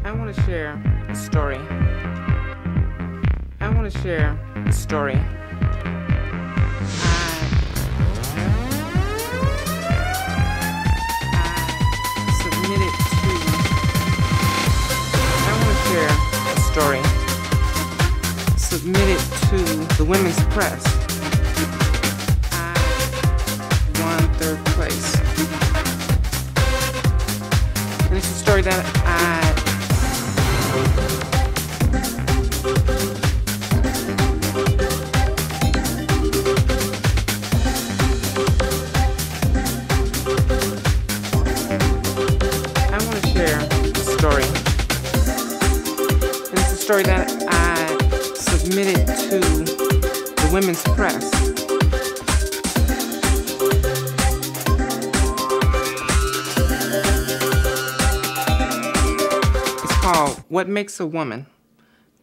I want to share a story. I want to share a story. Submitted to the women's press. I won 3rd place. And it's a story that I want to share a story. And it's a story that I submitted to the women's press. It's called What Makes a Woman?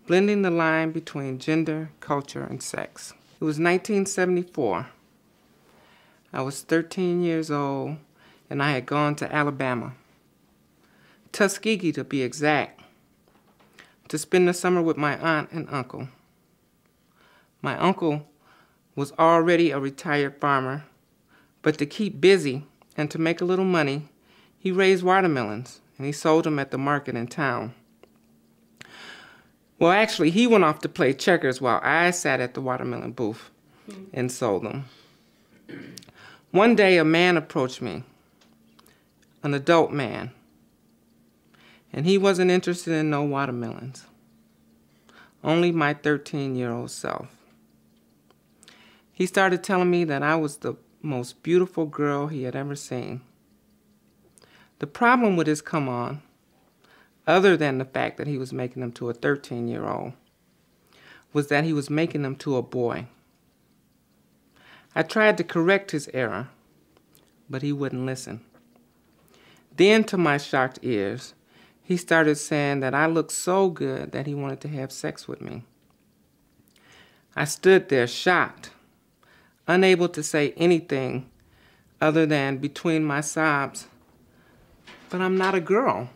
Blending the Line Between Gender, Culture, and Sex. It was 1974. I was 13 years old, and I had gone to Alabama, Tuskegee to be exact, to spend the summer with my aunt and uncle. My uncle was already a retired farmer, but to keep busy and to make a little money, he raised watermelons and he sold them at the market in town. Well, actually, he went off to play checkers while I sat at the watermelon booth and sold them. One day, a man approached me, an adult man, and he wasn't interested in no watermelons, only my 13-year-old self. He started telling me that I was the most beautiful girl he had ever seen. The problem with his come on, other than the fact that he was making them to a 13-year-old, was that he was making them to a boy. I tried to correct his error, but he wouldn't listen. Then, to my shocked ears, he started saying that I looked so good that he wanted to have sex with me. I stood there shocked, unable to say anything other than between my sobs, but I'm not a girl.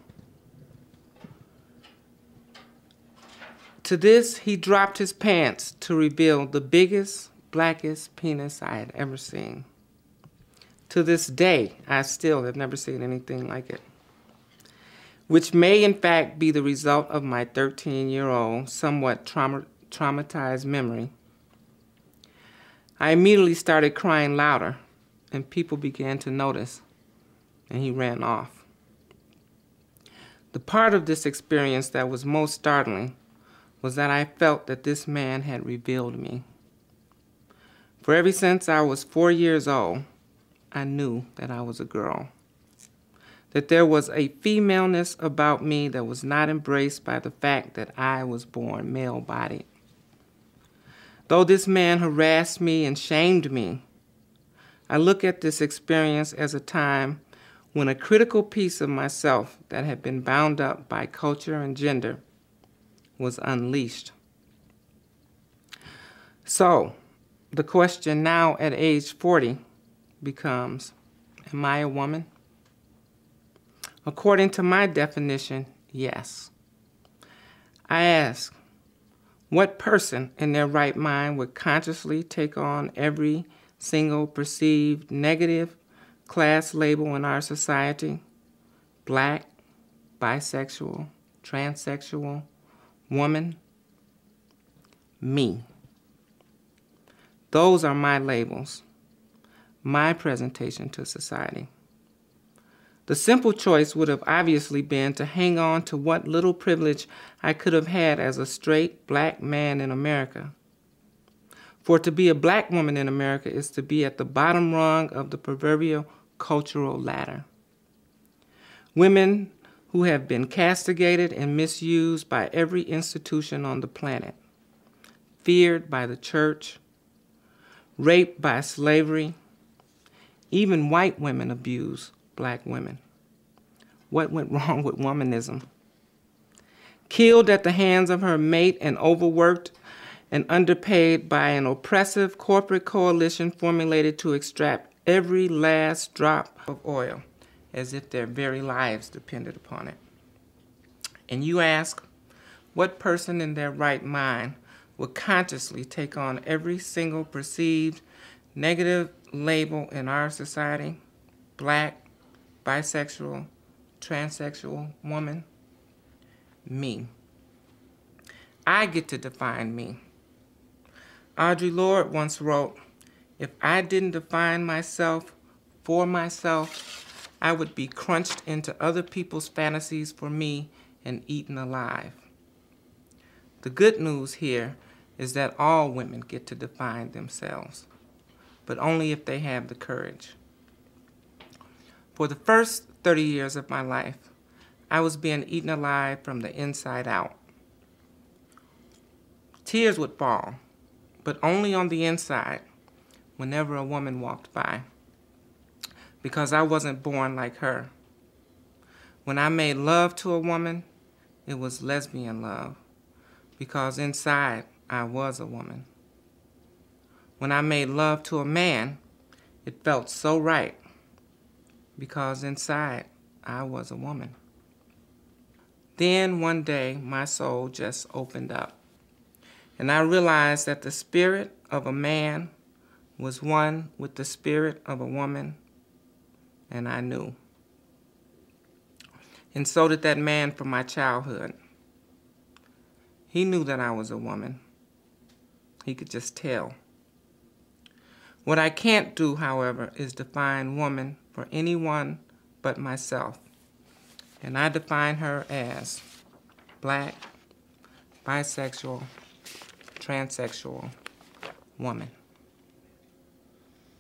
To this, he dropped his pants to reveal the biggest, blackest penis I had ever seen. To this day, I still have never seen anything like it, which may in fact be the result of my 13-year-old, somewhat traumatized memory. I immediately started crying louder, and people began to notice, and he ran off. The part of this experience that was most startling was that I felt that this man had revealed me. For ever since I was 4 years old, I knew that I was a girl, that there was a femaleness about me that was not embraced by the fact that I was born male-bodied. Though this man harassed me and shamed me, I look at this experience as a time when a critical piece of myself that had been bound up by culture and gender was unleashed. So, the question now at age 40 becomes, am I a woman? According to my definition, yes. I ask, what person in their right mind would consciously take on every single perceived negative class label in our society? Black, bisexual, transsexual, woman? Me. Those are my labels, my presentation to society. The simple choice would have obviously been to hang on to what little privilege I could have had as a straight black man in America. For to be a black woman in America is to be at the bottom rung of the proverbial cultural ladder. Women who have been castigated and misused by every institution on the planet, feared by the church, raped by slavery, even white women abuse black women. What went wrong with womanism? Killed at the hands of her mate and overworked and underpaid by an oppressive corporate coalition formulated to extract every last drop of oil as if their very lives depended upon it. And you ask, what person in their right mind would consciously take on every single perceived negative label in our society? Black, bisexual, transsexual, woman? Me. I get to define me. Audre Lorde once wrote, if I didn't define myself for myself, I would be crunched into other people's fantasies for me and eaten alive. The good news here is that all women get to define themselves, but only if they have the courage. For the first 30 years of my life, I was being eaten alive from the inside out. Tears would fall, but only on the inside whenever a woman walked by, because I wasn't born like her. When I made love to a woman, it was lesbian love, because inside I was a woman. When I made love to a man, it felt so right, because inside I was a woman. Then one day, my soul just opened up, and I realized that the spirit of a man was one with the spirit of a woman, and I knew. And so did that man from my childhood. He knew that I was a woman. He could just tell. What I can't do, however, is define woman for anyone but myself. And I define her as black, bisexual, transsexual woman.